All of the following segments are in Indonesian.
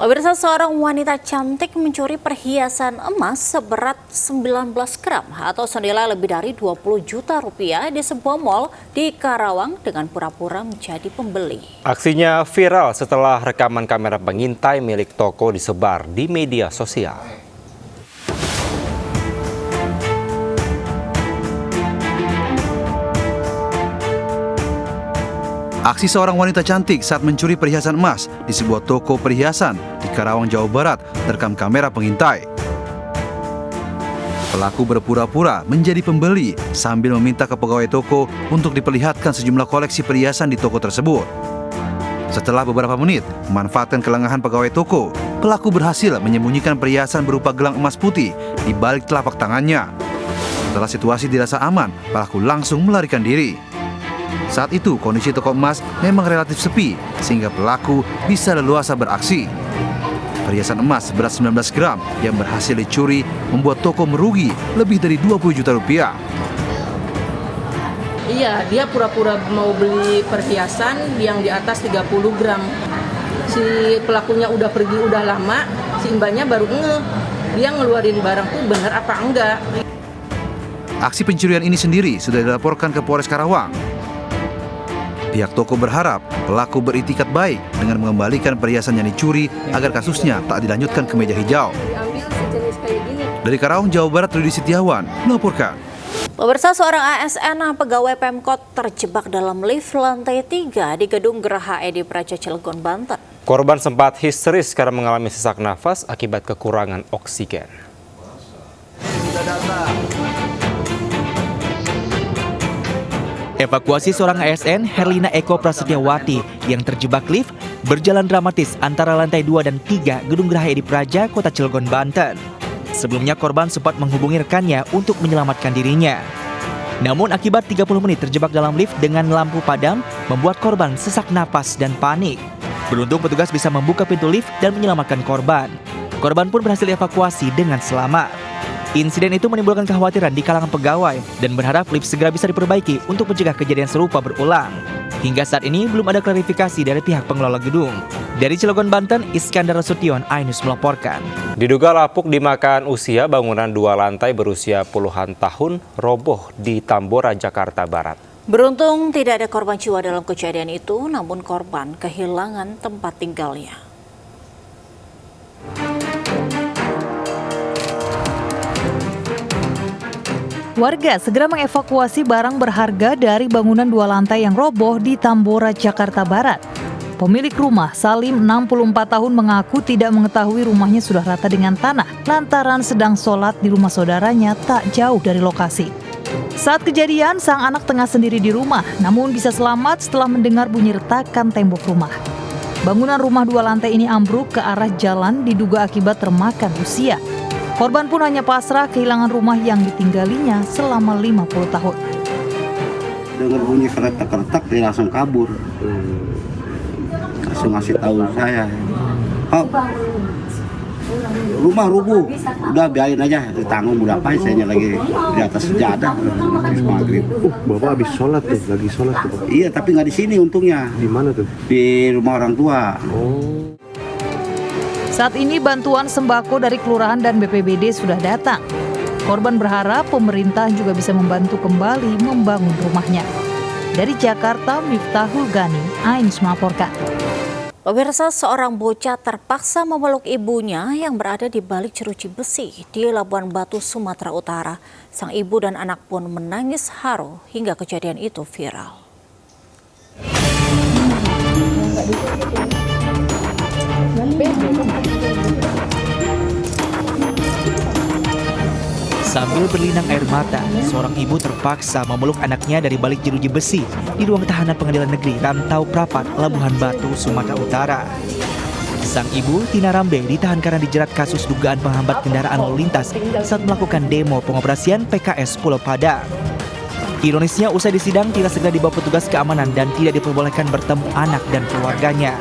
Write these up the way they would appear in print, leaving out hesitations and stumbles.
Pemirsa, seorang wanita cantik mencuri perhiasan emas seberat 19 gram atau senilai lebih dari 20 juta rupiah di sebuah mal di Karawang dengan pura-pura menjadi pembeli. Aksinya viral setelah rekaman kamera pengintai milik toko disebar di media sosial. Aksi seorang wanita cantik saat mencuri perhiasan emas di sebuah toko perhiasan di Karawang, Jawa Barat terekam kamera pengintai. Pelaku berpura-pura menjadi pembeli sambil meminta ke pegawai toko untuk diperlihatkan sejumlah koleksi perhiasan di toko tersebut. Setelah beberapa menit memanfaatkan kelengahan pegawai toko, pelaku berhasil menyembunyikan perhiasan berupa gelang emas putih di balik telapak tangannya. Setelah situasi dirasa aman, pelaku langsung melarikan diri. Saat itu kondisi toko emas memang relatif sepi sehingga pelaku bisa leluasa beraksi. Perhiasan emas berat 19 gram yang berhasil dicuri membuat toko merugi lebih dari 20 juta rupiah. Iya, dia pura-pura mau beli perhiasan yang di atas 30 gram. Si pelakunya udah pergi udah lama, si mbaknya baru dia ngeluarin barang tuh bener apa enggak. Aksi pencurian ini sendiri sudah dilaporkan ke Polres Karawang. Pihak toko berharap pelaku beritikat baik dengan mengembalikan perhiasan yang dicuri agar kasusnya tak dilanjutkan ke meja hijau. Dari Karawang, Jawa Barat, Rudi Setiawan melaporkan. Pemirsa, seorang ASN pegawai Pemkot terjebak dalam lift lantai 3 di gedung Geraha Edi Praja, Cilegon, Banten. Korban sempat histeris karena mengalami sesak nafas akibat kekurangan oksigen. Evakuasi seorang ASN, Herlina Eko Prasetyawati, yang terjebak lift berjalan dramatis antara lantai 2 dan 3 Gedung Geraha Edi Praja, Kota Cilegon, Banten. Sebelumnya korban sempat menghubungi rekannya untuk menyelamatkan dirinya. Namun akibat 30 menit terjebak dalam lift dengan lampu padam, membuat korban sesak napas dan panik. Beruntung petugas bisa membuka pintu lift dan menyelamatkan korban. Korban pun berhasil dievakuasi dengan selamat. Insiden itu menimbulkan kekhawatiran di kalangan pegawai dan berharap lift segera bisa diperbaiki untuk mencegah kejadian serupa berulang. Hingga saat ini belum ada klarifikasi dari pihak pengelola gedung. Dari Cilegon, Banten, Iskandar Sution, iNews melaporkan. Diduga lapuk dimakan usia, bangunan 2 lantai berusia puluhan tahun roboh di Tambora, Jakarta Barat. Beruntung tidak ada korban jiwa dalam kejadian itu, namun korban kehilangan tempat tinggalnya. Warga segera mengevakuasi barang berharga dari bangunan 2 lantai yang roboh di Tambora, Jakarta Barat. Pemilik rumah, Salim, 64 tahun, mengaku tidak mengetahui rumahnya sudah rata dengan tanah lantaran sedang sholat di rumah saudaranya tak jauh dari lokasi. Saat kejadian, sang anak tengah sendiri di rumah, namun bisa selamat setelah mendengar bunyi retakan tembok rumah. Bangunan rumah 2 lantai ini ambruk ke arah jalan diduga akibat termakan usia. Korban pun hanya pasrah kehilangan rumah yang ditinggalinya selama 50 tahun. Dengar bunyi keretak-keretak, dia langsung kabur. Langsung ngasih tahu saya. Oh, rumah rubuh, udah biarin aja, ditanggung udah apa, saya lagi di atas sejadah habis maghrib. Bapak habis sholat tuh, lagi sholat tuh Bapak? Iya, tapi nggak di sini untungnya. Di mana tuh? Di rumah orang tua. Oh. Saat ini bantuan sembako dari Kelurahan dan BPBD sudah datang. Korban berharap pemerintah juga bisa membantu kembali membangun rumahnya. Dari Jakarta, Miftahul Gani, iNews melaporkan. Pemirsa, seorang bocah terpaksa memeluk ibunya yang berada di balik jeruji besi di Labuan Batu, Sumatera Utara. Sang ibu dan anak pun menangis haru hingga kejadian itu viral. Sambil berlinang air mata, seorang ibu terpaksa memeluk anaknya dari balik jeruji besi di ruang tahanan Pengadilan Negeri Rantau Prapat, Labuhan Batu, Sumatera Utara. Sang ibu, Tina Rambe, ditahan karena dijerat kasus dugaan penghambat kendaraan lalu lintas saat melakukan demo pengoperasian PKS Pulau Padang. Ironisnya, usai disidang, Tina segera dibawa petugas keamanan dan tidak diperbolehkan bertemu anak dan keluarganya.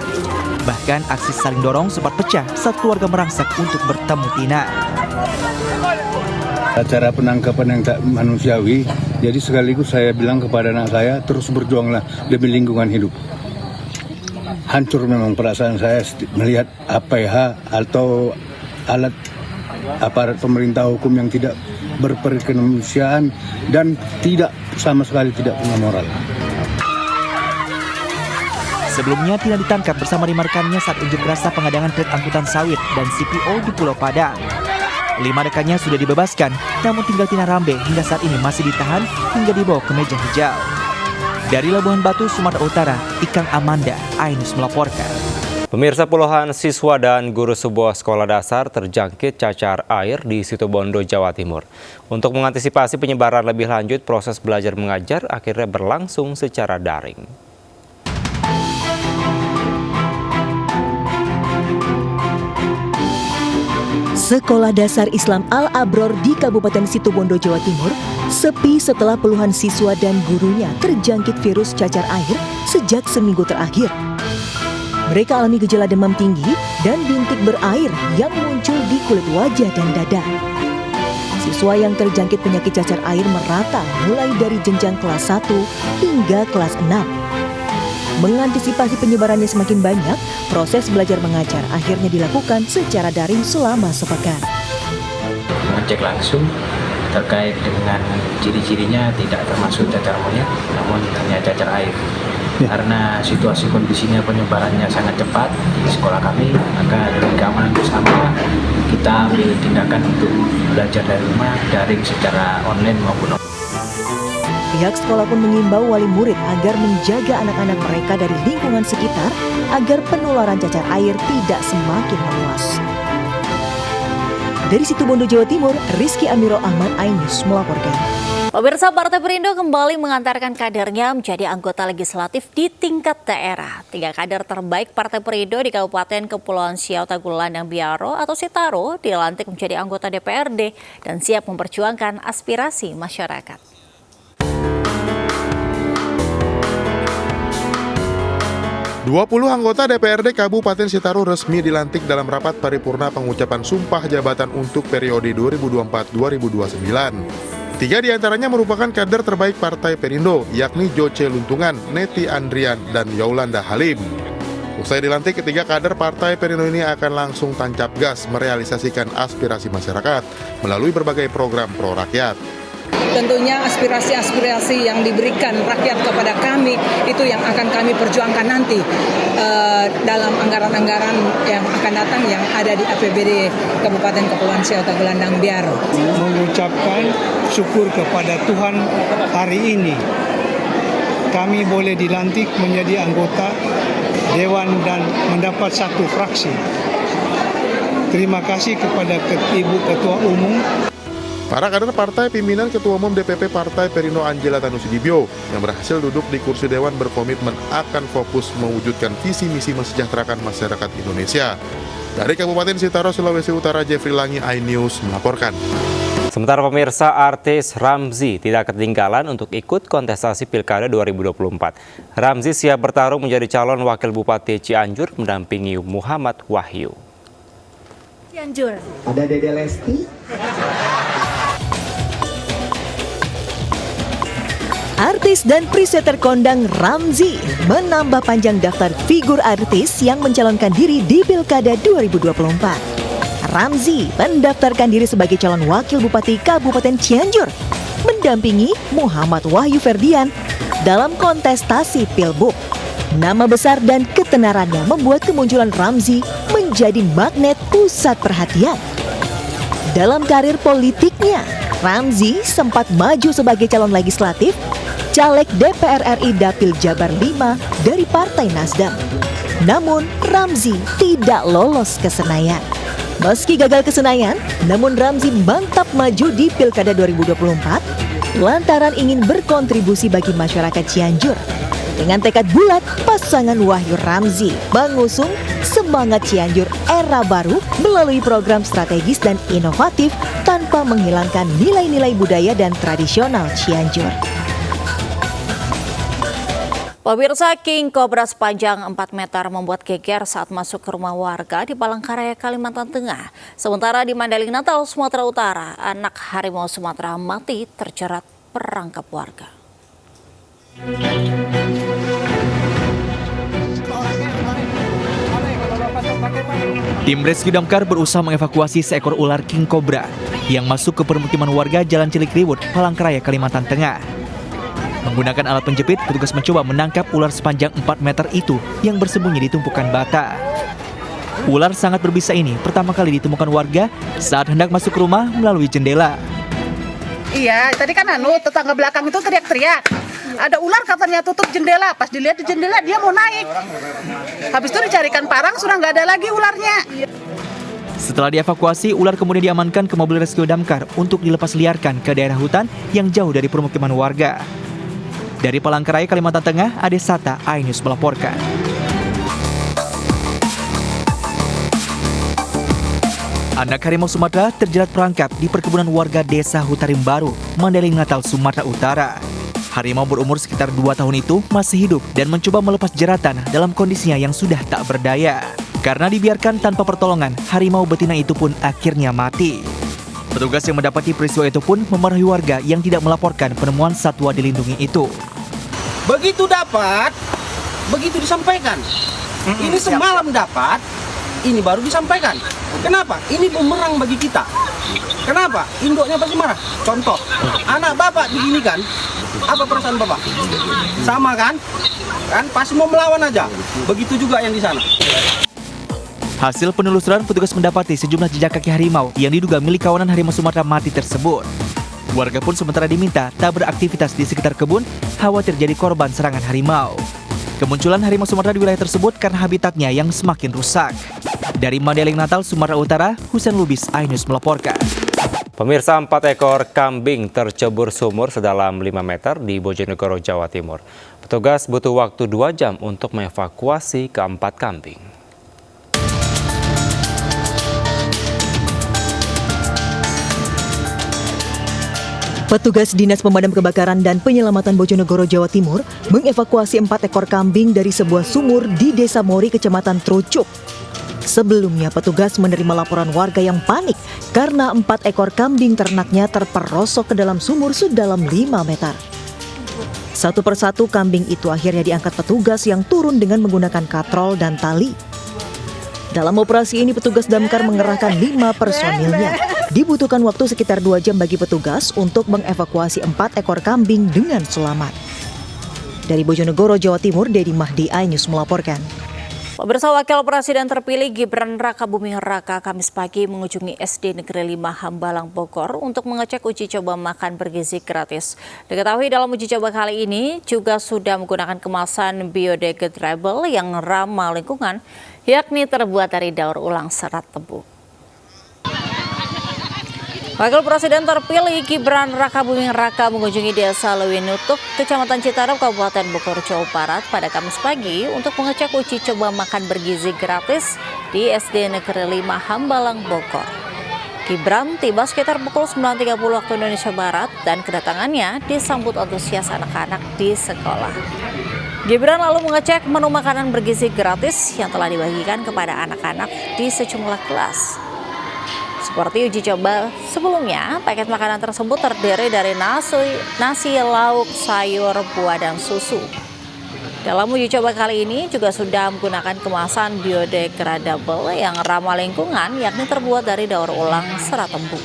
Bahkan aksi saling dorong sempat pecah saat keluarga merangsak untuk bertemu Tina. Acara penangkapan yang tak manusiawi, jadi sekaligus saya bilang kepada anak saya, terus berjuanglah demi lingkungan hidup. hancur memang perasaan saya melihat APH atau alat aparat pemerintah hukum yang tidak berperkemanusiaan dan sama sekali tidak punya moral. Sebelumnya Tina ditangkap bersama 5 rekannya saat unjuk rasa pengadangan truk angkutan sawit dan CPO di Pulau Padang. 5 rekannya sudah dibebaskan, namun tinggal Tina Rambe hingga saat ini masih ditahan hingga dibawa ke meja hijau. Dari Labuhan Batu, Sumatera Utara, Ikang Amanda, iNews melaporkan. Pemirsa, puluhan siswa dan guru sebuah sekolah dasar terjangkit cacar air di Situbondo, Jawa Timur. Untuk mengantisipasi penyebaran lebih lanjut, proses belajar mengajar akhirnya berlangsung secara daring. Sekolah Dasar Islam Al-Abror di Kabupaten Situbondo, Jawa Timur, sepi setelah puluhan siswa dan gurunya terjangkit virus cacar air sejak seminggu terakhir. Mereka alami gejala demam tinggi dan bintik berair yang muncul di kulit wajah dan dada. Siswa yang terjangkit penyakit cacar air merata mulai dari jenjang kelas 1 hingga kelas 6. Mengantisipasi penyebarannya semakin banyak, proses belajar mengajar akhirnya dilakukan secara daring selama sepekan. Mengecek langsung terkait dengan ciri-cirinya tidak termasuk cacar monyet, namun hanya cacar air. Karena situasi kondisinya penyebarannya sangat cepat di sekolah kami, maka demi keamanan bersama kita ambil tindakan untuk belajar dari rumah, daring secara online maupun offline. Pihak sekolah pun mengimbau wali murid agar menjaga anak-anak mereka dari lingkungan sekitar agar penularan cacar air tidak semakin meluas. Dari Situbondo, Jawa Timur, Rizky Amiro Ahmad, iNews melaporkan. Pemirsa, Partai Perindo kembali mengantarkan kadernya menjadi anggota legislatif di tingkat daerah. 3 kader terbaik Partai Perindo di Kabupaten Kepulauan Siau Tagulandang Biaro atau Sitaro dilantik menjadi anggota DPRD dan siap memperjuangkan aspirasi masyarakat. 20 anggota DPRD Kabupaten Sitaro resmi dilantik dalam rapat paripurna pengucapan sumpah jabatan untuk periode 2024-2029. 3 diantaranya merupakan kader terbaik Partai Perindo, yakni Joce Luntungan, Neti Andrian, dan Yolanda Halim. Usai dilantik, 3 kader Partai Perindo ini akan langsung tancap gas merealisasikan aspirasi masyarakat melalui berbagai program pro rakyat. Tentunya aspirasi-aspirasi yang diberikan rakyat kepada kami itu yang akan kami perjuangkan nanti dalam anggaran-anggaran yang akan datang yang ada di APBD Kabupaten Kepulauan Siau Tagulandang Biaro. Mengucapkan syukur kepada Tuhan hari ini kami boleh dilantik menjadi anggota Dewan dan mendapat 1 fraksi. Terima kasih kepada Ibu Ketua Umum. Para kader partai pimpinan Ketua Umum DPP Partai Perindo Angela Tanusudibio yang berhasil duduk di kursi Dewan berkomitmen akan fokus mewujudkan visi misi mensejahterakan masyarakat Indonesia. Dari Kabupaten Sitaro, Sulawesi Utara, Jeffrey Langi, iNews melaporkan. Sementara pemirsa, artis Ramzy tidak ketinggalan untuk ikut kontestasi Pilkada 2024. Ramzy siap bertarung menjadi calon wakil Bupati Cianjur mendampingi Muhammad Wahyu. Cianjur. Ada Dede Lesti. Artis dan presenter kondang Ramzy menambah panjang daftar figur artis yang mencalonkan diri di Pilkada 2024. Ramzy mendaftarkan diri sebagai calon wakil Bupati Kabupaten Cianjur, mendampingi Muhammad Wahyu Ferdian dalam kontestasi Pilbub. Nama besar dan ketenarannya membuat kemunculan Ramzy menjadi magnet pusat perhatian. Dalam karir politiknya, Ramzy sempat maju sebagai calon legislatif, caleg DPR RI Dapil Jabar 5 dari Partai Nasdem. Namun, Ramzy tidak lolos ke Senayan. Meski gagal ke Senayan, namun Ramzy mantap maju di Pilkada 2024 lantaran ingin berkontribusi bagi masyarakat Cianjur. Dengan tekad bulat, pasangan Wahyu Ramzy mengusung semangat Cianjur era baru melalui program strategis dan inovatif tanpa menghilangkan nilai-nilai budaya dan tradisional Cianjur. Pemirsa, King Cobra sepanjang 4 meter membuat geger saat masuk ke rumah warga di Palangkaraya, Kalimantan Tengah. Sementara di Mandailing Natal, Sumatera Utara, anak harimau Sumatera mati terjerat perangkap warga. Tim rescue damkar berusaha mengevakuasi seekor ular king cobra yang masuk ke permukiman warga Jalan Cilikriwut, Palangkaraya, Kalimantan Tengah. Menggunakan alat penjepit, petugas mencoba menangkap ular sepanjang 4 meter itu yang bersembunyi di tumpukan bata. Ular sangat berbisa ini pertama kali ditemukan warga saat hendak masuk rumah melalui jendela. Iya, tadi kan tetangga belakang itu teriak-teriak. Ada ular katanya tutup jendela, pas dilihat di jendela dia mau naik. Habis itu dicarikan parang, sudah nggak ada lagi ularnya. Setelah dievakuasi, ular kemudian diamankan ke mobil rescue damkar untuk dilepas liarkan ke daerah hutan yang jauh dari permukiman warga. Dari Palangkaraya, Kalimantan Tengah, Ade Sata, iNews melaporkan. Anak harimau Sumatera terjerat perangkap di perkebunan warga Desa Hutarim Baru, Mandailing Natal, Sumatera Utara. Harimau berumur sekitar 2 tahun itu masih hidup dan mencoba melepas jeratan dalam kondisinya yang sudah tak berdaya. Karena dibiarkan tanpa pertolongan, harimau betina itu pun akhirnya mati. Petugas yang mendapati peristiwa itu pun memarahi warga yang tidak melaporkan penemuan satwa dilindungi itu. Begitu dapat, begitu disampaikan. Ini semalam dapat, ini baru disampaikan. Kenapa? Ini bumerang bagi kita. Kenapa? Induknya pasti marah. Contoh, anak bapak diginikan, apa perasaan bapak? Sama kan? Kan pasti mau melawan aja. Begitu juga yang di sana. Hasil penelusuran, petugas mendapati sejumlah jejak kaki harimau yang diduga milik kawanan harimau Sumatera mati tersebut. Warga pun sementara diminta tak beraktivitas di sekitar kebun, khawatir jadi korban serangan harimau. Kemunculan harimau Sumatera di wilayah tersebut karena habitatnya yang semakin rusak. Dari Mandailing Natal, Sumatera Utara, Husein Lubis, iNews melaporkan. Pemirsa, 4 ekor kambing tercebur sumur sedalam 5 meter di Bojonegoro, Jawa Timur. Petugas butuh waktu 2 jam untuk mengevakuasi keempat kambing. Petugas Dinas Pemadam Kebakaran dan Penyelamatan Bojonegoro, Jawa Timur mengevakuasi 4 ekor kambing dari sebuah sumur di Desa Mori, Kecamatan Trocok. Sebelumnya, petugas menerima laporan warga yang panik karena 4 ekor kambing ternaknya terperosok ke dalam sumur sedalam 5 meter. Satu persatu kambing itu akhirnya diangkat petugas yang turun dengan menggunakan katrol dan tali. Dalam operasi ini, petugas damkar mengerahkan 5 personilnya. Dibutuhkan waktu sekitar 2 jam bagi petugas untuk mengevakuasi 4 ekor kambing dengan selamat. Dari Bojonegoro, Jawa Timur, Dedi Mahdi, iNews melaporkan. Pemirsa, Wakil Presiden terpilih Gibran Rakabuming Raka Kamis pagi mengunjungi SD Negeri 5 Hambalang, Bogor untuk mengecek uji coba makan bergizi gratis. Diketahui dalam uji coba kali ini juga sudah menggunakan kemasan biodegradable yang ramah lingkungan, yakni terbuat dari daur ulang serat tebu. Wakil Presiden terpilih Gibran Rakabuming Raka mengunjungi Desa Lewinutuk, Kecamatan Citarap, Kabupaten Bogor, Jawa Barat pada Kamis pagi untuk mengecek uji coba makan bergizi gratis di SD Negeri 5 Hambalang, Bogor. Gibran tiba sekitar pukul 9.30 waktu Indonesia Barat dan kedatangannya disambut antusias anak-anak di sekolah. Gibran lalu mengecek menu makanan bergizi gratis yang telah dibagikan kepada anak-anak di sejumlah kelas. Seperti uji coba sebelumnya, paket makanan tersebut terdiri dari nasi, lauk, sayur, buah, dan susu. Dalam uji coba kali ini juga sudah menggunakan kemasan biodegradable yang ramah lingkungan, yakni terbuat dari daur ulang serat tebu.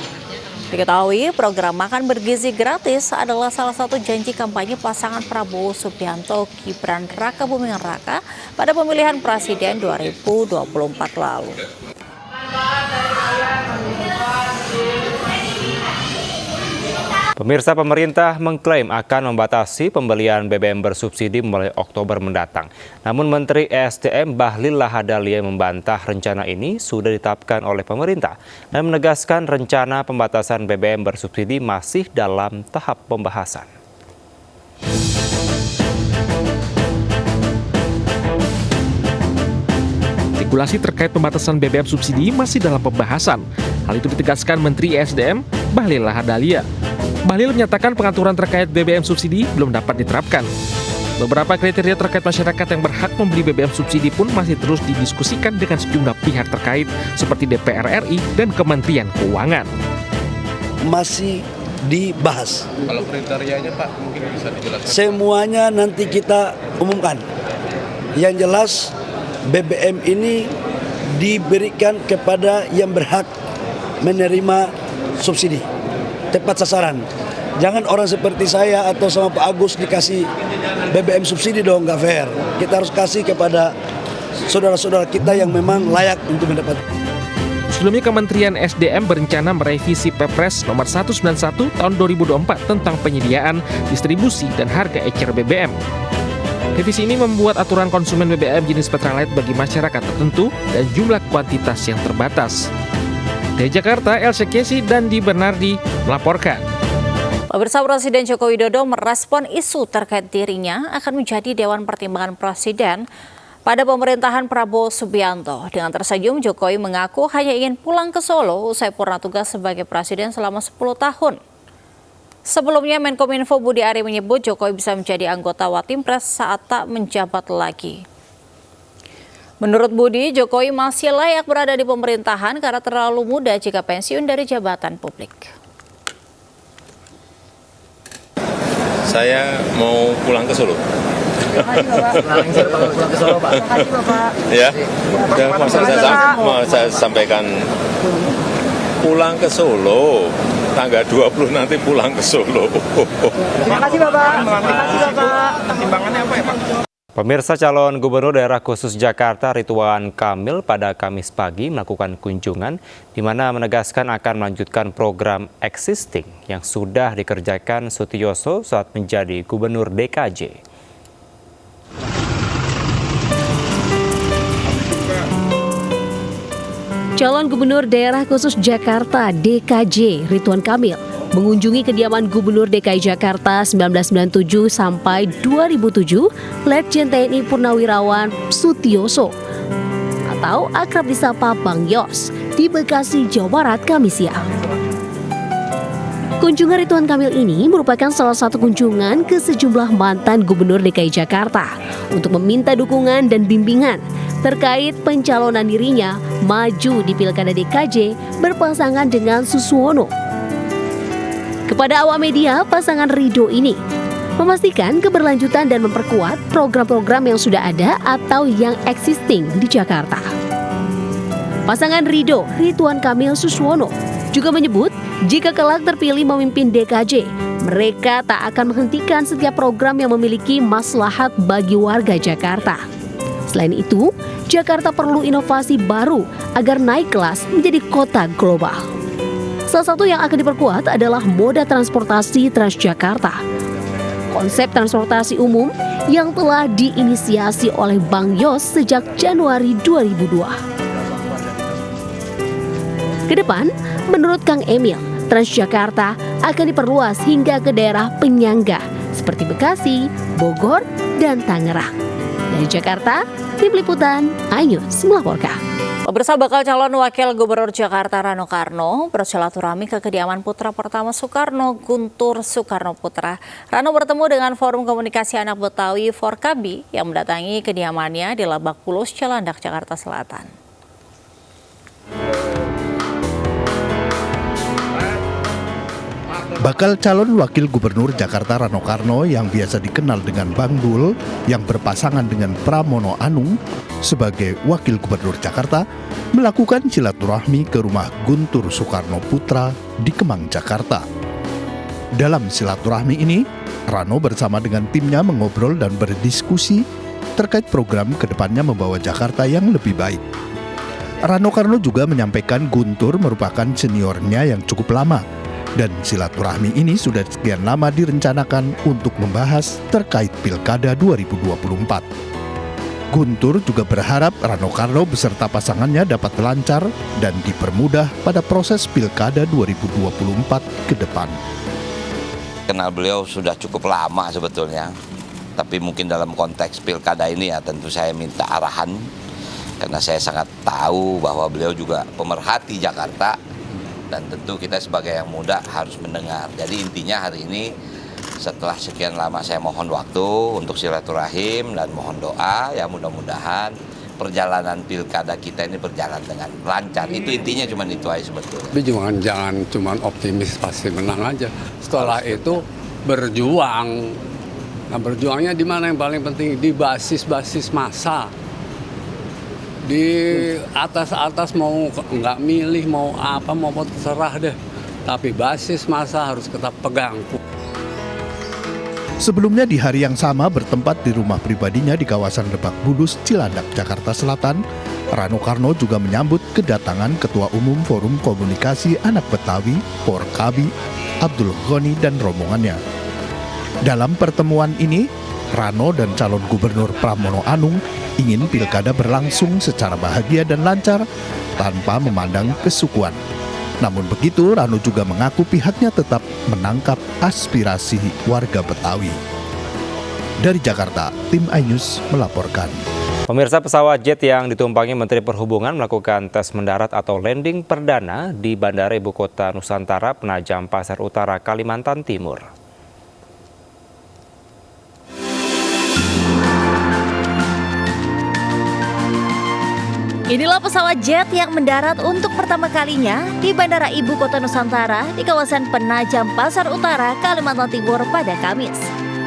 Diketahui program makan bergizi gratis adalah salah satu janji kampanye pasangan Prabowo Subianto Gibran Rakabuming Raka pada pemilihan presiden 2024 lalu. Pemirsa, pemerintah mengklaim akan membatasi pembelian BBM bersubsidi mulai Oktober mendatang. Namun Menteri ESDM Bahlil Lahadalia membantah rencana ini sudah ditetapkan oleh pemerintah dan menegaskan rencana pembatasan BBM bersubsidi masih dalam tahap pembahasan. Regulasi terkait pembatasan BBM subsidi masih dalam pembahasan. Hal itu ditegaskan Menteri ESDM Bahlil Lahadalia. Bahlil menyatakan pengaturan terkait BBM subsidi belum dapat diterapkan. Beberapa kriteria terkait masyarakat yang berhak membeli BBM subsidi pun masih terus didiskusikan dengan sejumlah pihak terkait seperti DPR RI dan Kementerian Keuangan. Masih dibahas. Kalau kriterianya Pak mungkin bisa dijelaskan. Semuanya nanti kita umumkan. Yang jelas BBM ini diberikan kepada yang berhak menerima subsidi tepat sasaran. Jangan orang seperti saya atau sama Pak Agus dikasih BBM subsidi dong, nggak fair. Kita harus kasih kepada saudara-saudara kita yang memang layak untuk mendapat. Sebelumnya Kementerian SDM berencana merevisi Perpres nomor 191 tahun 2024 tentang penyediaan, distribusi, dan harga ecer BBM. Revisi ini membuat aturan konsumen BBM jenis Pertalite bagi masyarakat tertentu dan jumlah kuantitas yang terbatas. Dari Jakarta, Elsa Kesi dan Di Bernardi melaporkan. Pemirsa, Presiden Joko Widodo merespon isu terkait dirinya akan menjadi Dewan Pertimbangan Presiden pada pemerintahan Prabowo Subianto. Dengan tersenyum, Jokowi mengaku hanya ingin pulang ke Solo usai purna tugas sebagai presiden selama 10 tahun. Sebelumnya, Menkominfo Budi Ari menyebut Jokowi bisa menjadi anggota Watimpres saat tak menjabat lagi. Menurut Budi, Jokowi masih layak berada di pemerintahan karena terlalu muda jika pensiun dari jabatan publik. Saya mau pulang ke Solo. Pulang ke Solo, Pak. Makasih, Bapak. Ya, mau saya sampaikan pulang ke Solo. Tanggal 20 nanti pulang ke Solo. Terima kasih, Bapak. Terima kasih, Bapak. Pertimbangannya apa ya, Pak? Pemirsa, calon Gubernur Daerah Khusus Jakarta Ridwan Kamil pada Kamis pagi melakukan kunjungan di mana menegaskan akan melanjutkan program existing yang sudah dikerjakan Sutioso saat menjadi Gubernur DKJ. Calon Gubernur Daerah Khusus Jakarta DKJ Ridwan Kamil mengunjungi kediaman Gubernur DKI Jakarta 1997 sampai 2007 Letjen TNI Purnawirawan Sutioso atau akrab disapa Bang Yos di Bekasi, Jawa Barat Kamis siang. Kunjungan Ridwan Kamil ini merupakan salah satu kunjungan ke sejumlah mantan Gubernur DKI Jakarta untuk meminta dukungan dan bimbingan terkait pencalonan dirinya maju di Pilkada DKJ berpasangan dengan Suswono. Kepada awak media, pasangan Ridho ini memastikan keberlanjutan dan memperkuat program-program yang sudah ada atau yang existing di Jakarta. Pasangan Ridwan Kamil Suswono juga menyebut jika kelak terpilih memimpin DKJ, mereka tak akan menghentikan setiap program yang memiliki maslahat bagi warga Jakarta. Selain itu, Jakarta perlu inovasi baru agar naik kelas menjadi kota global. Salah satu yang akan diperkuat adalah moda transportasi Transjakarta. Konsep transportasi umum yang telah diinisiasi oleh Bang Yos sejak Januari 2002. Kedepan, menurut Kang Emil, Transjakarta akan diperluas hingga ke daerah penyangga seperti Bekasi, Bogor, dan Tangerang. Dari Jakarta, Tim Liputan iNews melaporkan. Pemirsa, bakal calon Wakil Gubernur Jakarta Rano Karno bersilaturahmi ke kediaman putra pertama Soekarno, Guntur Soekarno Putra. Rano bertemu dengan Forum Komunikasi Anak Betawi Forkabi yang mendatangi kediamannya di Lebak Bulus, Cilandak, Jakarta Selatan. Bakal calon Wakil Gubernur Jakarta Rano Karno yang biasa dikenal dengan Bang Dul yang berpasangan dengan Pramono Anung sebagai Wakil Gubernur Jakarta melakukan silaturahmi ke rumah Guntur Soekarno Putra di Kemang, Jakarta. Dalam silaturahmi ini, Rano bersama dengan timnya mengobrol dan berdiskusi terkait program kedepannya membawa Jakarta yang lebih baik. Rano Karno juga menyampaikan Guntur merupakan seniornya yang cukup lama, dan silaturahmi ini sudah sekian lama direncanakan untuk membahas terkait Pilkada 2024. Guntur juga berharap Rano Karno beserta pasangannya dapat lancar dan dipermudah pada proses Pilkada 2024 ke depan. Kenal beliau sudah cukup lama sebetulnya, tapi mungkin dalam konteks Pilkada ini ya tentu saya minta arahan, karena saya sangat tahu bahwa beliau juga pemerhati Jakarta. Dan tentu kita sebagai yang muda harus mendengar. Jadi intinya hari ini setelah sekian lama saya mohon waktu untuk silaturahim dan mohon doa, ya mudah-mudahan perjalanan pilkada kita ini berjalan dengan lancar. Itu intinya cuma itu aja sebetulnya. Tapi jangan cuma optimis pasti menang aja. Setelah itu berjuang. Nah berjuangnya di mana yang paling penting? Di basis-basis massa. Di atas mau nggak milih mau apa mau terserah deh. Tapi basis masa harus kita pegang. Sebelumnya di hari yang sama bertempat di rumah pribadinya di kawasan Lebak Bulus, Cilandak, Jakarta Selatan, Rano Karno juga menyambut kedatangan Ketua Umum Forum Komunikasi Anak Betawi, Porkabi, Abdul Ghani dan rombongannya. Dalam pertemuan ini, Rano dan calon gubernur Pramono Anung ingin pilkada berlangsung secara bahagia dan lancar tanpa memandang kesukuan. Namun begitu, Rano juga mengaku pihaknya tetap menangkap aspirasi warga Betawi. Dari Jakarta, tim iNews melaporkan. Pemirsa, pesawat jet yang ditumpangi Menteri Perhubungan melakukan tes mendarat atau landing perdana di Bandara Ibu Kota Nusantara Penajam Pasar Utara, Kalimantan Timur. Inilah pesawat jet yang mendarat untuk pertama kalinya di Bandara Ibu Kota Nusantara di kawasan Penajam Pasar Utara, Kalimantan Timur pada Kamis.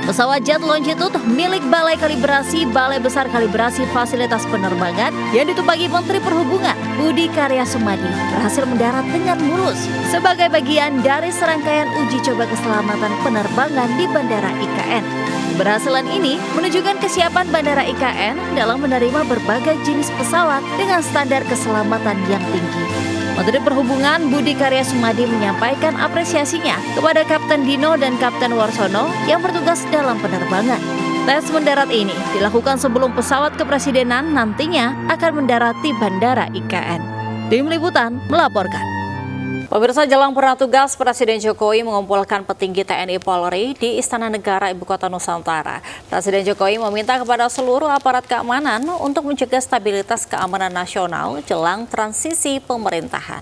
Pesawat jet Longitude milik Balai Kalibrasi Balai Besar Kalibrasi Fasilitas Penerbangan yang ditumpangi Menteri Perhubungan Budi Karya Sumadi berhasil mendarat dengan mulus sebagai bagian dari serangkaian uji coba keselamatan penerbangan di Bandara IKN. Keberhasilan ini menunjukkan kesiapan Bandara IKN dalam menerima berbagai jenis pesawat dengan standar keselamatan yang tinggi. Menteri Perhubungan Budi Karya Sumadi menyampaikan apresiasinya kepada Kapten Dino dan Kapten Warsono yang bertugas dalam penerbangan. Tes mendarat ini dilakukan sebelum pesawat kepresidenan nantinya akan mendarat di Bandara IKN. Tim Liputan melaporkan. Pemirsa, jelang purna tugas, Presiden Jokowi mengumpulkan petinggi TNI Polri di Istana Negara Ibu Kota Nusantara. Presiden Jokowi meminta kepada seluruh aparat keamanan untuk mencegah stabilitas keamanan nasional jelang transisi pemerintahan.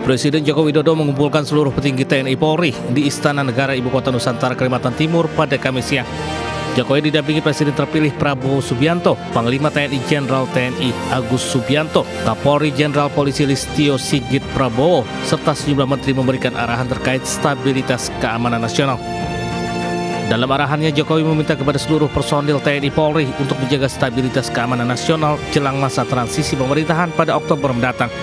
Presiden Joko Widodo mengumpulkan seluruh petinggi TNI Polri di Istana Negara Ibu Kota Nusantara, Kalimantan Timur pada Kamis siang. Jokowi didampingi Presiden terpilih Prabowo Subianto, Panglima TNI Jenderal TNI Agus Subianto, Kapolri Jenderal Polisi Listio Sigit Prabowo, serta sejumlah menteri memberikan arahan terkait stabilitas keamanan nasional. Dalam arahannya, Jokowi meminta kepada seluruh personil TNI Polri untuk menjaga stabilitas keamanan nasional jelang masa transisi pemerintahan pada Oktober mendatang.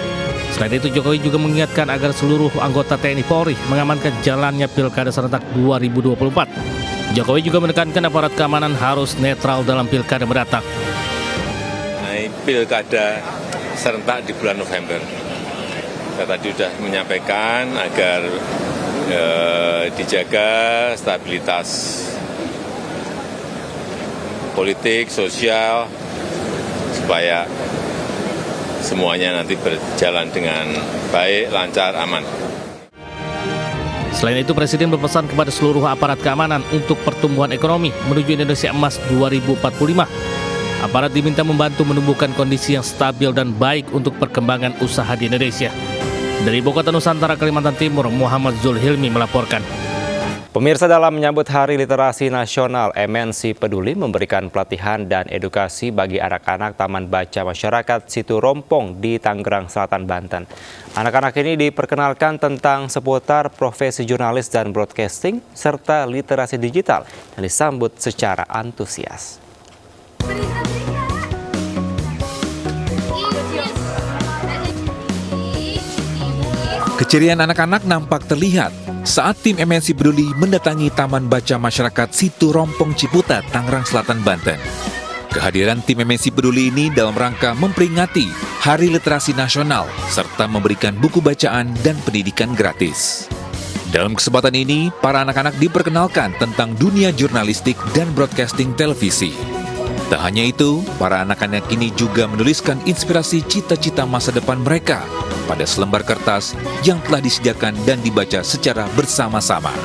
Selain itu, Jokowi juga mengingatkan agar seluruh anggota TNI Polri mengamankan jalannya Pilkada serentak 2024. Jokowi juga menekankan aparat keamanan harus netral dalam pilkada mendatang. Pilkada serentak di bulan November. Saya tadi sudah menyampaikan agar dijaga stabilitas politik, sosial, supaya semuanya nanti berjalan dengan baik, lancar, aman. Selain itu, Presiden berpesan kepada seluruh aparat keamanan untuk pertumbuhan ekonomi menuju Indonesia Emas 2045. Aparat diminta membantu menumbuhkan kondisi yang stabil dan baik untuk perkembangan usaha di Indonesia. Dari Ibu Kota Nusantara, Kalimantan Timur, Muhammad Zulhilmi melaporkan. Pemirsa, dalam menyambut Hari Literasi Nasional, MNC Peduli memberikan pelatihan dan edukasi bagi anak-anak Taman Baca Masyarakat Situ Rompong di Tangerang Selatan, Banten. Anak-anak ini diperkenalkan tentang seputar profesi jurnalis dan broadcasting serta literasi digital yang disambut secara antusias. Keceriaan anak-anak nampak terlihat saat tim MNC Peduli mendatangi Taman Baca Masyarakat Situ Rompong Ciputat, Tangerang Selatan, Banten. Kehadiran tim MNC Peduli ini dalam rangka memperingati Hari Literasi Nasional serta memberikan buku bacaan dan pendidikan gratis. Dalam kesempatan ini, para anak-anak diperkenalkan tentang dunia jurnalistik dan broadcasting televisi. Tak hanya itu, para anak-anak ini juga menuliskan inspirasi cita-cita masa depan mereka pada selembar kertas yang telah disediakan dan dibaca secara bersama-sama.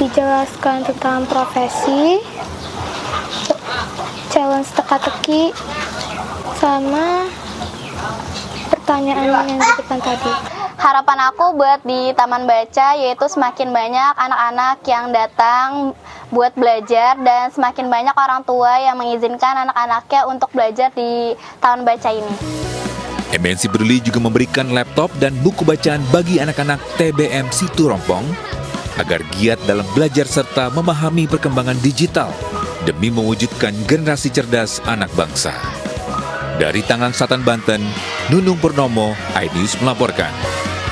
Dijelaskan tentang profesi, challenge teka-teki, sama pertanyaan yang diberikan tadi. Harapan aku buat di Taman Baca yaitu semakin banyak anak-anak yang datang buat belajar dan semakin banyak orang tua yang mengizinkan anak-anaknya untuk belajar di Taman Baca ini. MNC Peduli juga memberikan laptop dan buku bacaan bagi anak-anak TBM Situ Rompong agar giat dalam belajar serta memahami perkembangan digital demi mewujudkan generasi cerdas anak bangsa. Dari Tangerang Selatan, Banten, Nunung Purnomo, iNews melaporkan.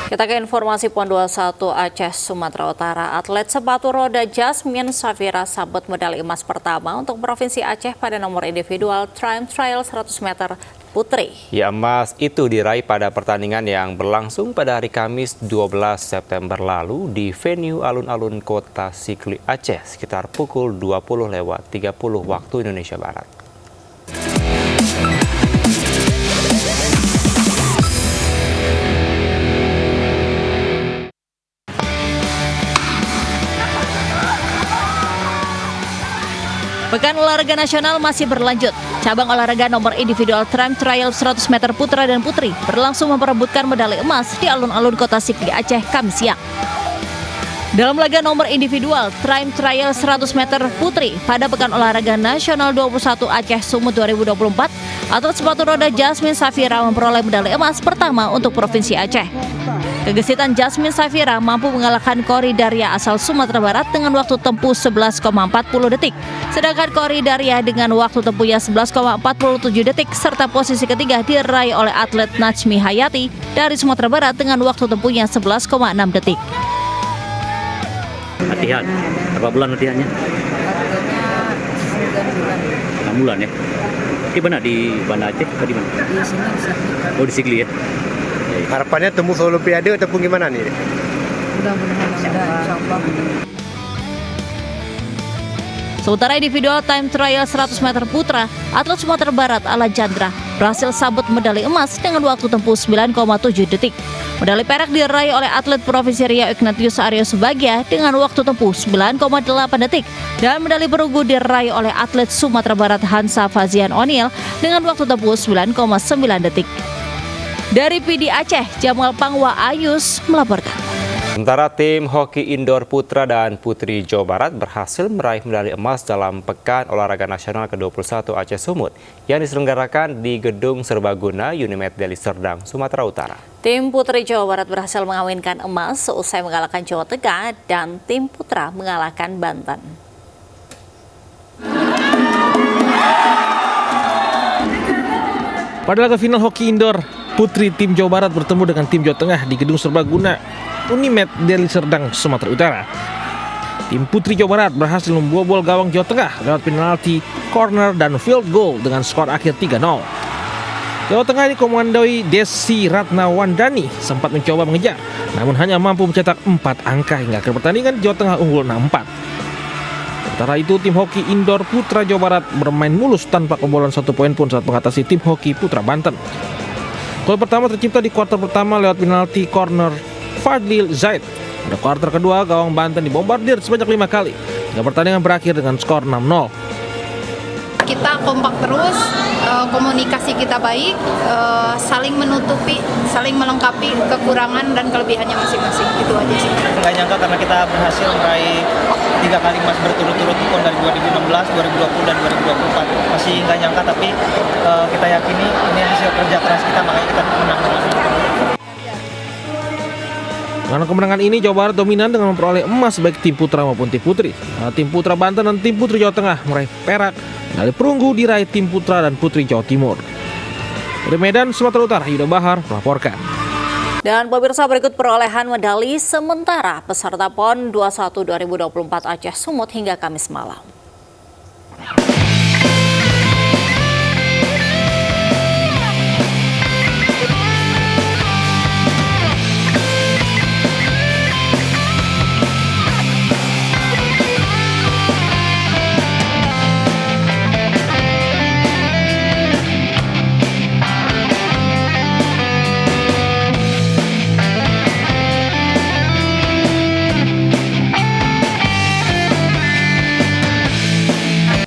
Kita ke informasi PON 21 Aceh, Sumatera Utara. Atlet sepatu roda Jasmine Safira sabut medali emas pertama untuk Provinsi Aceh pada nomor individual time trial 100 meter putri. Ya, emas itu diraih pada pertandingan yang berlangsung pada hari Kamis 12 September lalu di venue alun-alun Kota Sikli Aceh sekitar pukul 20.30 waktu Indonesia Barat. Pekan Olahraga Nasional masih berlanjut. Cabang olahraga nomor individual time trial 100 meter putra dan putri berlangsung memperebutkan medali emas di alun-alun Kota Sikli Aceh Kamis siang. Dalam laga nomor individual time trial 100 meter putri pada Pekan Olahraga Nasional 21 Aceh Sumut 2024, atlet sepatu roda Jasmine Safira memperoleh medali emas pertama untuk Provinsi Aceh. Kegesitan Jasmine Safira mampu mengalahkan Kori Daria asal Sumatera Barat dengan waktu tempuh 11,40 detik. Sedangkan Kori Daria dengan waktu tempuhnya 11,47 detik serta posisi ketiga diraih oleh atlet Najmi Hayati dari Sumatera Barat dengan waktu tempuhnya 11,6 detik. Latihan, berapa bulan latihannya? 6 bulan ya? Di mana? Di Banda Aceh atau di mana? Di sini. Oh, di Sikli ya? Harapannya tembus Olimpiade ataupun gimana nih? Mudah-mudahan insyaallah. Sementara individual time trial 100 meter putra, atlet Sumatera Barat Ala Chandra berhasil sabut medali emas dengan waktu tempuh 9,7 detik. Medali perak diraih oleh atlet Provinsi Riau Ignatius Aryo Subagia dengan waktu tempuh 9,8 detik. Dan medali perunggu diraih oleh atlet Sumatera Barat Hansa Fazian O'Neil dengan waktu tempuh 9,9 detik. Dari PD Aceh, Jamal Pangwa Ayus melaporkan. Sementara tim hoki indoor putra dan putri Jawa Barat berhasil meraih medali emas dalam Pekan Olahraga Nasional ke-21 Aceh Sumut yang diselenggarakan di Gedung Serbaguna Unimed Deli Serdang, Sumatera Utara. Tim putri Jawa Barat berhasil mengawinkan emas seusai mengalahkan Jawa Tengah dan tim putra mengalahkan Banten. Pada laga final hoki indoor, putri tim Jawa Barat bertemu dengan tim Jawa Tengah di Gedung Serbaguna Unimed Deli Serdang, Sumatera Utara. Tim putri Jawa Barat berhasil membobol gawang Jawa Tengah lewat penalti, corner, dan field goal dengan skor akhir 3-0. Jawa Tengah dikomandoi Desi Ratnawandani sempat mencoba mengejar, namun hanya mampu mencetak 4 angka hingga akhir pertandingan. Jawa Tengah unggul 6-4. Sementara itu, tim hoki indoor putra Jawa Barat bermain mulus tanpa kebobolan 1 poin pun saat mengatasi tim hoki putra Banten. Gol pertama tercipta di kuarter pertama lewat penalti corner Fadlil Zaid. Pada kuarter kedua, gawang Banten dibombardir sebanyak 5 kali hingga pertandingan berakhir dengan skor 6-0. Kita kompak terus, komunikasi kita baik, saling menutupi, saling melengkapi kekurangan dan kelebihannya masing-masing. Itu aja sih. Nggak nyangka karena kita berhasil meraih 3 kali emas berturut-turut di PON dari 2016, 2020, dan 2024. Masih nggak nyangka, tapi kita yakini ini hasil kerja keras kita, makanya kita menang. Dengan kemenangan ini, Jawa Barat dominan dengan memperoleh emas baik tim putra maupun tim putri. Tim putra Banten dan tim putri Jawa Tengah meraih perak. Dari perunggu diraih tim putra dan putri Jawa Timur. Dari Medan, Sumatera Utara, Yuda Bahar melaporkan. Dan pemirsa, berikut perolehan medali sementara peserta PON 21 2024 Aceh Sumut hingga Kamis malam.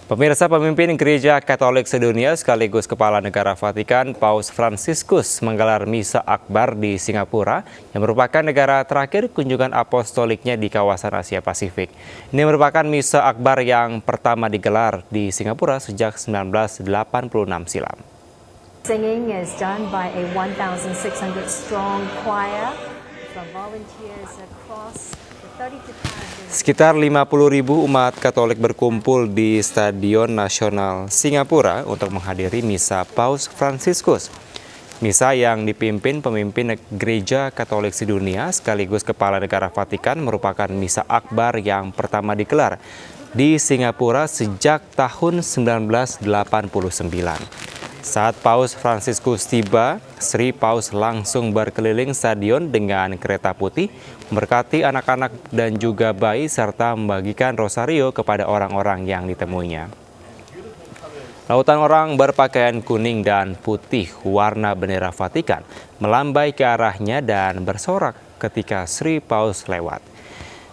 Pemirsa, pemimpin Gereja Katolik sedunia sekaligus Kepala Negara Vatikan Paus Fransiskus menggelar Misa Akbar di Singapura yang merupakan negara terakhir kunjungan apostoliknya di kawasan Asia Pasifik. Ini merupakan Misa Akbar yang pertama digelar di Singapura sejak 1986 silam. Singing is done by a 1,600 strong choir from volunteers across the Sekitar 50.000 umat Katolik berkumpul di Stadion Nasional Singapura untuk menghadiri Misa Paus Fransiskus. Misa yang dipimpin pemimpin Gereja Katolik sedunia sekaligus Kepala Negara Vatikan merupakan misa akbar yang pertama digelar di Singapura sejak tahun 1989. Saat Paus Fransiskus tiba, Sri Paus langsung berkeliling stadion dengan kereta putih, memberkati anak-anak dan juga bayi serta membagikan rosario kepada orang-orang yang ditemuinya. Lautan orang berpakaian kuning dan putih warna bendera Vatikan melambai ke arahnya dan bersorak ketika Sri Paus lewat.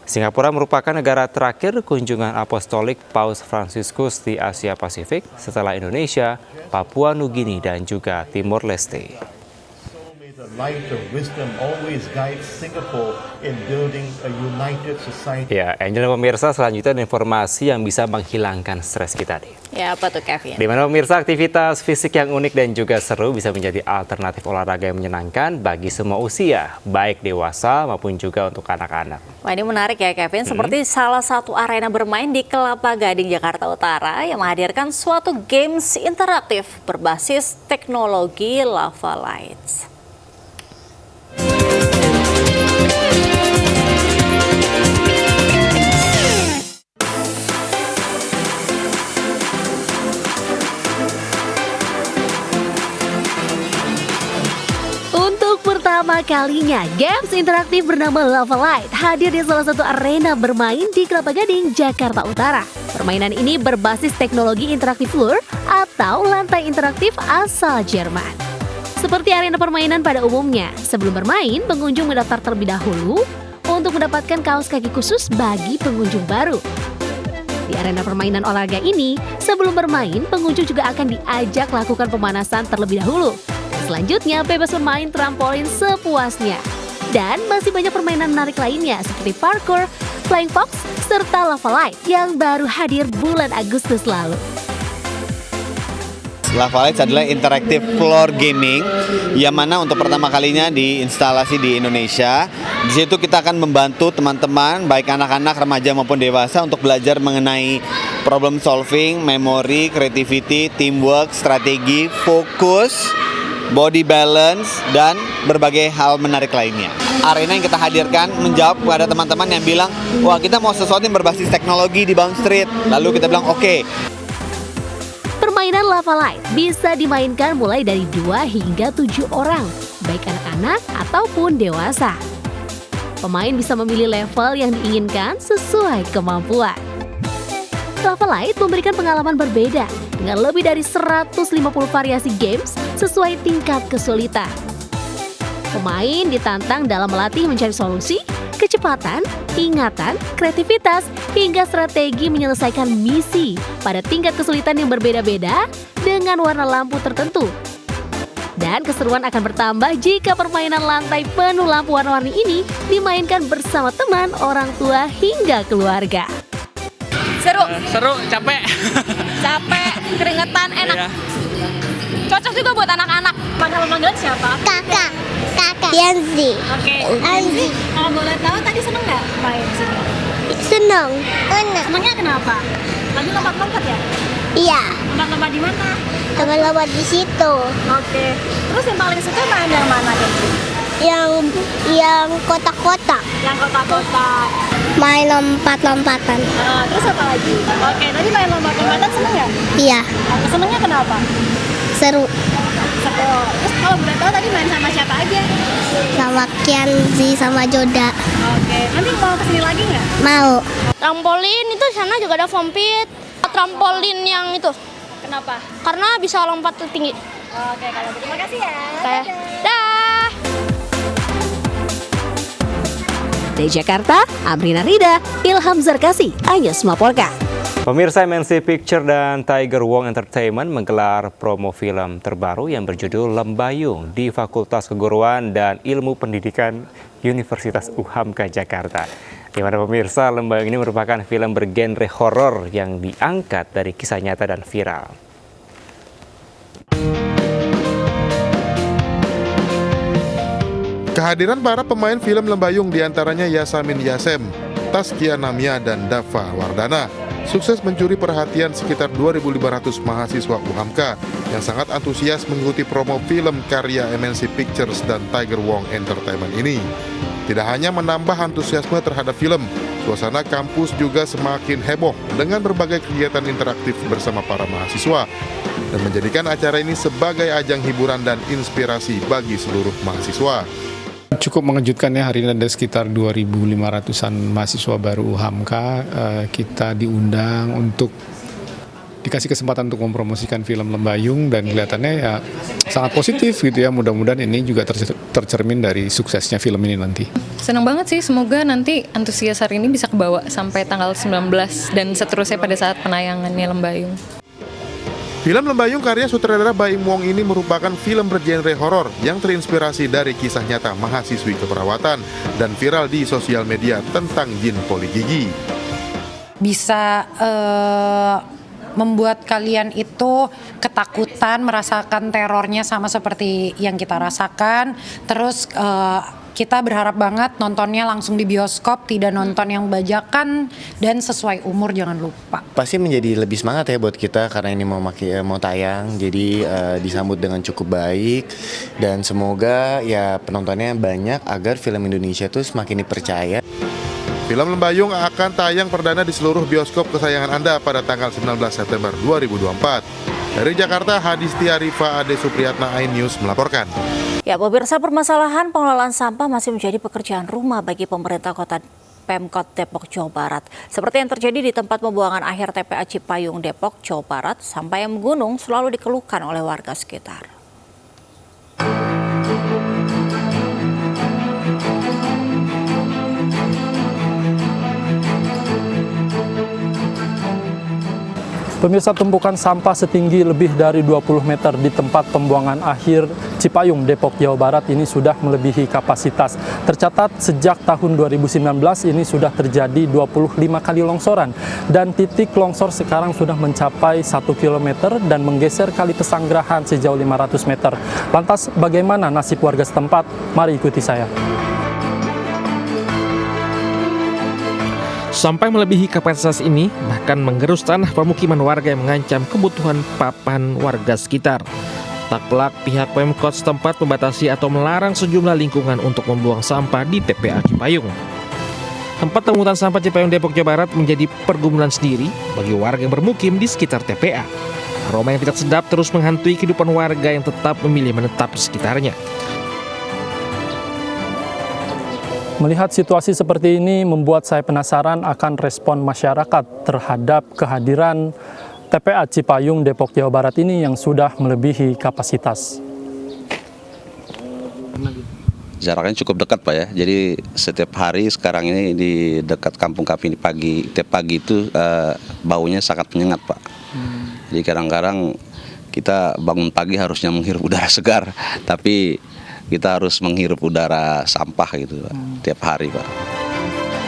Singapura merupakan negara terakhir kunjungan apostolik Paus Fransiskus di Asia Pasifik setelah Indonesia, Papua Nugini, dan juga Timor Leste. Ya, Angel pemirsa, selanjutnya informasi yang bisa menghilangkan stres kita nih. Ya, apa tuh Kevin? Di mana pemirsa, aktivitas fisik yang unik dan juga seru bisa menjadi alternatif olahraga yang menyenangkan bagi semua usia, baik dewasa maupun juga untuk anak-anak. Wah, ini menarik ya Kevin, seperti salah satu arena bermain di Kelapa Gading, Jakarta Utara yang menghadirkan suatu games interaktif berbasis teknologi Lava Lights. Untuk pertama kalinya, games interaktif bernama Lava Light hadir di salah satu arena bermain di Kelapa Gading, Jakarta Utara. Permainan ini berbasis teknologi interaktif floor atau lantai interaktif asal Jerman. Seperti arena permainan pada umumnya, sebelum bermain, pengunjung mendaftar terlebih dahulu untuk mendapatkan kaos kaki khusus bagi pengunjung baru. Di arena permainan olahraga ini, sebelum bermain, pengunjung juga akan diajak lakukan pemanasan terlebih dahulu. Selanjutnya, bebas bermain trampolin sepuasnya. Dan masih banyak permainan menarik lainnya seperti parkour, flying fox, serta lava light yang baru hadir bulan Agustus lalu. Lava Lights adalah interactive floor gaming yang mana untuk pertama kalinya diinstalasi di Indonesia. Di situ kita akan membantu teman-teman, baik anak-anak, remaja maupun dewasa untuk belajar mengenai problem solving, memori, creativity, teamwork, strategi, fokus, body balance, dan berbagai hal menarik lainnya. Arena yang kita hadirkan menjawab kepada teman-teman yang bilang, wah kita mau sesuatu yang berbasis teknologi di Bond Street. Lalu kita bilang oke. Permainan Lava Light bisa dimainkan mulai dari 2 hingga 7 orang, baik anak-anak ataupun dewasa. Pemain bisa memilih level yang diinginkan sesuai kemampuan. Lava Light memberikan pengalaman berbeda dengan lebih dari 150 variasi games sesuai tingkat kesulitan. Pemain ditantang dalam melatih mencari solusi, kecepatan, ingatan, kreativitas, hingga strategi menyelesaikan misi pada tingkat kesulitan yang berbeda-beda dengan warna lampu tertentu. Dan keseruan akan bertambah jika permainan lantai penuh lampu warna-warni ini dimainkan bersama teman, orang tua, hingga keluarga. Seru, capek. Capek, keringetan, enak. Iya. Cocok juga buat anak-anak. Panggilan siapa? Kakak Yanzi. Oke. Yanzi. Kalau boleh tahu tadi seneng nggak main di sini? Senang. Senengnya kenapa? Tadi lompat-lompat ya? Iya. Lompat-lompat di mana? Lompat di situ. Oke. Terus yang paling suka main yang mana Kenzi? Yang kotak-kotak. Yang kotak-kotak. Main lompat-lompatan. Terus apa lagi? Oke, tadi main lompat-lompatan seneng nggak? Iya. Senengnya kenapa? Seru. Terus kalau boleh tahu tadi main sama siapa aja? Sama Kianzi, sama Joda. Oke, nanti mau kesini lagi nggak? Mau. Trampolin itu sana juga ada foam pit. Trampolin yang itu. Kenapa? Karena bisa lompat tinggi. Oke, kalau gitu terima kasih ya. Dah. Dari Jakarta, Amrina Rida, Ilham Zarkasi, Anyes melaporkan. Pemirsa, MNC Picture dan Tiger Wong Entertainment menggelar promo film terbaru yang berjudul Lembayung di Fakultas Keguruan dan Ilmu Pendidikan Universitas UHAMKA Jakarta. Di mana pemirsa, Lembayung ini merupakan film bergenre horor yang diangkat dari kisah nyata dan viral. Kehadiran para pemain film Lembayung diantaranya Yasamin Yasem, Taskia Namia dan Dava Wardana. Sukses mencuri perhatian sekitar 2.500 mahasiswa UHAMK yang sangat antusias mengikuti promo film karya MNC Pictures dan Tiger Wong Entertainment ini. Tidak hanya menambah antusiasme terhadap film, suasana kampus juga semakin heboh dengan berbagai kegiatan interaktif bersama para mahasiswa dan menjadikan acara ini sebagai ajang hiburan dan inspirasi bagi seluruh mahasiswa. Cukup mengejutkan ya, hari ini ada sekitar 2.500-an mahasiswa baru UHAMK. Kita diundang untuk dikasih kesempatan untuk mempromosikan film Lembayung dan kelihatannya ya sangat positif gitu ya. Mudah-mudahan ini juga tercermin dari suksesnya film ini nanti. Senang banget sih, semoga nanti antusias hari ini bisa kebawa sampai tanggal 19 dan seterusnya pada saat penayangannya Lembayung. Film Lembayung karya sutradara Baim Wong ini merupakan film bergenre horor yang terinspirasi dari kisah nyata mahasiswi keperawatan dan viral di sosial media tentang jin poligigi. Bisa membuat kalian itu ketakutan, merasakan terornya sama seperti yang kita rasakan. Terus kita berharap banget nontonnya langsung di bioskop, tidak nonton yang bajakan, dan sesuai umur jangan lupa. Pasti menjadi lebih semangat ya buat kita karena ini mau tayang, jadi disambut dengan cukup baik dan semoga ya penontonnya banyak agar film Indonesia itu semakin dipercaya. Film Lembayung akan tayang perdana di seluruh bioskop kesayangan Anda pada tanggal 19 September 2024. Dari Jakarta, Hadisti Arifa Ade Supriyatna, iNews melaporkan. Ya, pemirsa, permasalahan pengelolaan sampah masih menjadi pekerjaan rumah bagi pemerintah kota Pemkot Depok, Jawa Barat. Seperti yang terjadi di tempat pembuangan akhir TPA Cipayung, Depok, Jawa Barat, sampah yang menggunung selalu dikeluhkan oleh warga sekitar. Pemirsa, tumpukan sampah setinggi lebih dari 20 meter di tempat pembuangan akhir Cipayung, Depok, Jawa Barat ini sudah melebihi kapasitas. Tercatat sejak tahun 2019 ini sudah terjadi 25 kali longsoran dan titik longsor sekarang sudah mencapai 1 km dan menggeser kali Pesanggerahan sejauh 500 meter. Lantas bagaimana nasib warga setempat? Mari ikuti saya. Sampai melebihi kapasitas ini bahkan menggerus tanah pemukiman warga yang mengancam kebutuhan papan warga sekitar. Tak pelak pihak Pemkot setempat membatasi atau melarang sejumlah lingkungan untuk membuang sampah di TPA Cipayung. Tempat pemungutan sampah Cipayung, Depok, Jawa Barat menjadi pergumulan sendiri bagi warga yang bermukim di sekitar TPA. Aroma yang tidak sedap terus menghantui kehidupan warga yang tetap memilih menetap di sekitarnya. Melihat situasi seperti ini membuat saya penasaran akan respon masyarakat terhadap kehadiran TPA Cipayung, Depok, Jawa Barat ini yang sudah melebihi kapasitas. Jaraknya cukup dekat Pak ya, jadi setiap hari sekarang ini di dekat kampung kami tiap pagi itu baunya sangat menyengat Pak. Jadi kadang-kadang kita bangun pagi harusnya menghirup udara segar, tapi kita harus menghirup udara sampah gitu Pak, tiap hari Pak.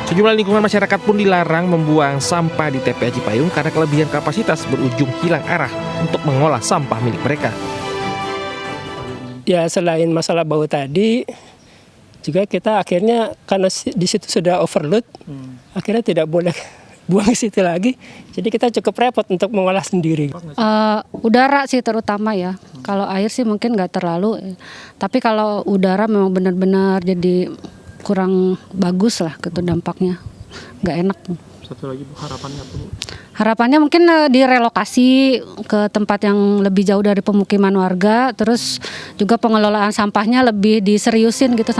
Sejumlah lingkungan masyarakat pun dilarang membuang sampah di TPA Cipayung karena kelebihan kapasitas berujung hilang arah untuk mengolah sampah milik mereka. Ya, selain masalah bau tadi, juga kita akhirnya karena di situ sudah overload, akhirnya tidak boleh buang ke situ lagi. Jadi kita cukup repot untuk mengolah sendiri. Udara sih terutama ya. Kalau air sih mungkin nggak terlalu. Tapi kalau udara memang benar-benar jadi kurang bagus lah gitu dampaknya. Nggak enak. Satu lagi Bu, harapannya apa Bu? Harapannya mungkin direlokasi ke tempat yang lebih jauh dari pemukiman warga. Terus juga pengelolaan sampahnya lebih diseriusin gitu.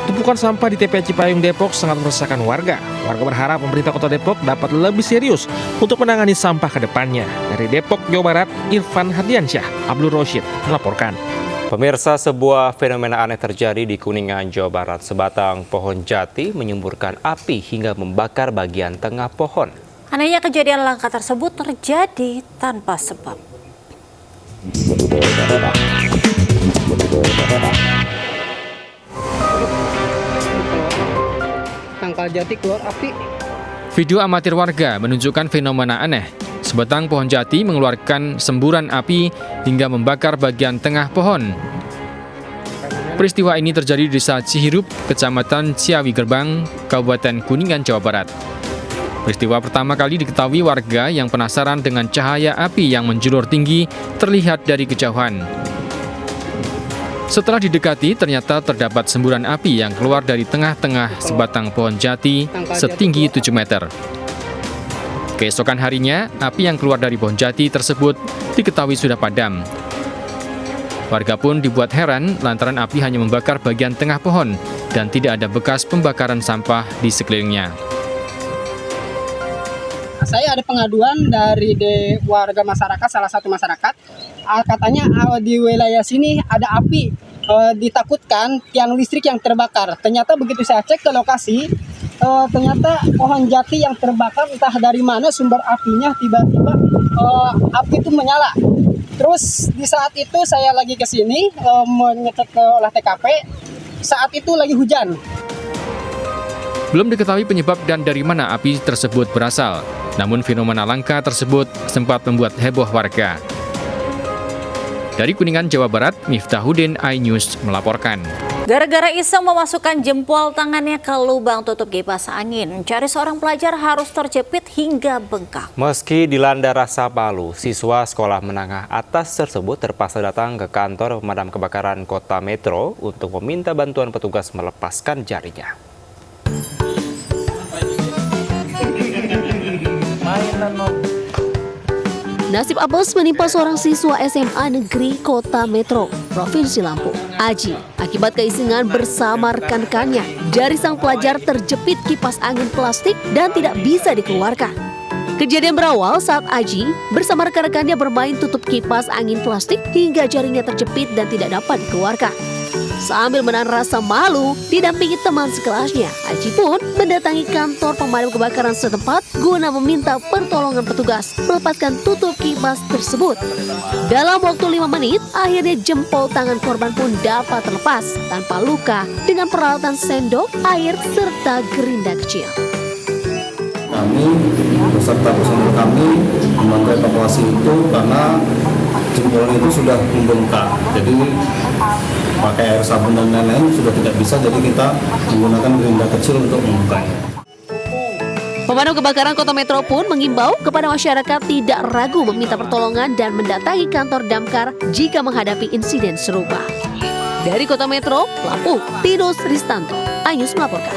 Tumpukan sampah di TPA Cipayung, Depok sangat meresahkan warga. Warga berharap pemerintah Kota Depok dapat lebih serius untuk menangani sampah ke depannya. Dari Depok, Jawa Barat, Irfan Hardiansyah, Abdul Rosyid melaporkan. Pemirsa, sebuah fenomena aneh terjadi di Kuningan, Jawa Barat. Sebatang pohon jati menyemburkan api hingga membakar bagian tengah pohon. Anehnya kejadian langka tersebut terjadi tanpa sebab. Tangkal jati keluar api. Video amatir warga menunjukkan fenomena aneh. Sebatang pohon jati mengeluarkan semburan api hingga membakar bagian tengah pohon. Peristiwa ini terjadi di Desa Cihirup, Kecamatan Ciawi Gerbang, Kabupaten Kuningan, Jawa Barat. Peristiwa pertama kali diketahui warga yang penasaran dengan cahaya api yang menjulur tinggi terlihat dari kejauhan. Setelah didekati, ternyata terdapat semburan api yang keluar dari tengah-tengah sebatang pohon jati setinggi 7 meter. Keesokan harinya, api yang keluar dari pohon jati tersebut diketahui sudah padam. Warga pun dibuat heran lantaran api hanya membakar bagian tengah pohon dan tidak ada bekas pembakaran sampah di sekelilingnya. Saya ada pengaduan dari warga masyarakat, salah satu masyarakat, katanya di wilayah sini ada api, ditakutkan tiang listrik yang terbakar. Ternyata begitu saya cek ke lokasi, ternyata pohon jati yang terbakar, entah dari mana sumber apinya, tiba-tiba api itu menyala. Terus di saat itu saya lagi ke sini mengecek ke olah TKP, saat itu lagi hujan. Belum diketahui penyebab dan dari mana api tersebut berasal. Namun fenomena langka tersebut sempat membuat heboh warga. Dari Kuningan, Jawa Barat, Miftahudin, iNews melaporkan. Gara-gara iseng memasukkan jempol tangannya ke lubang tutup kipas angin, cari seorang pelajar harus terjepit hingga bengkak. Meski dilanda rasa malu, siswa sekolah menengah atas tersebut terpaksa datang ke kantor pemadam kebakaran Kota Metro untuk meminta bantuan petugas melepaskan jarinya. Nasib apes menimpa seorang siswa SMA Negeri Kota Metro, Provinsi Lampung, Aji. Akibat keisengan bersama rekan-rekannya, jari sang pelajar terjepit kipas angin plastik dan tidak bisa dikeluarkan. Kejadian berawal saat Aji bersama rekan-rekannya bermain tutup kipas angin plastik hingga jarinya terjepit dan tidak dapat dikeluarkan. Sambil menahan rasa malu, didampingi teman sekelasnya, Aji pun mendatangi kantor pemadam kebakaran setempat guna meminta pertolongan petugas melepaskan tutup kipas tersebut. Dalam waktu 5 menit, akhirnya jempol tangan korban pun dapat terlepas tanpa luka dengan peralatan sendok, air, serta gerinda kecil. Kami beserta personel kami membantu evakuasi itu karena jempolnya itu sudah membengkak. Jadi pakai air sabun dan lain-lain sudah tidak bisa, jadi kita menggunakan gerinda kecil untuk membukanya. Pemadam kebakaran Kota Metro pun mengimbau kepada masyarakat tidak ragu meminta pertolongan dan mendatangi kantor Damkar jika menghadapi insiden serupa. Dari Kota Metro, Lampung, Tinus Ristanto, iNews melaporkan.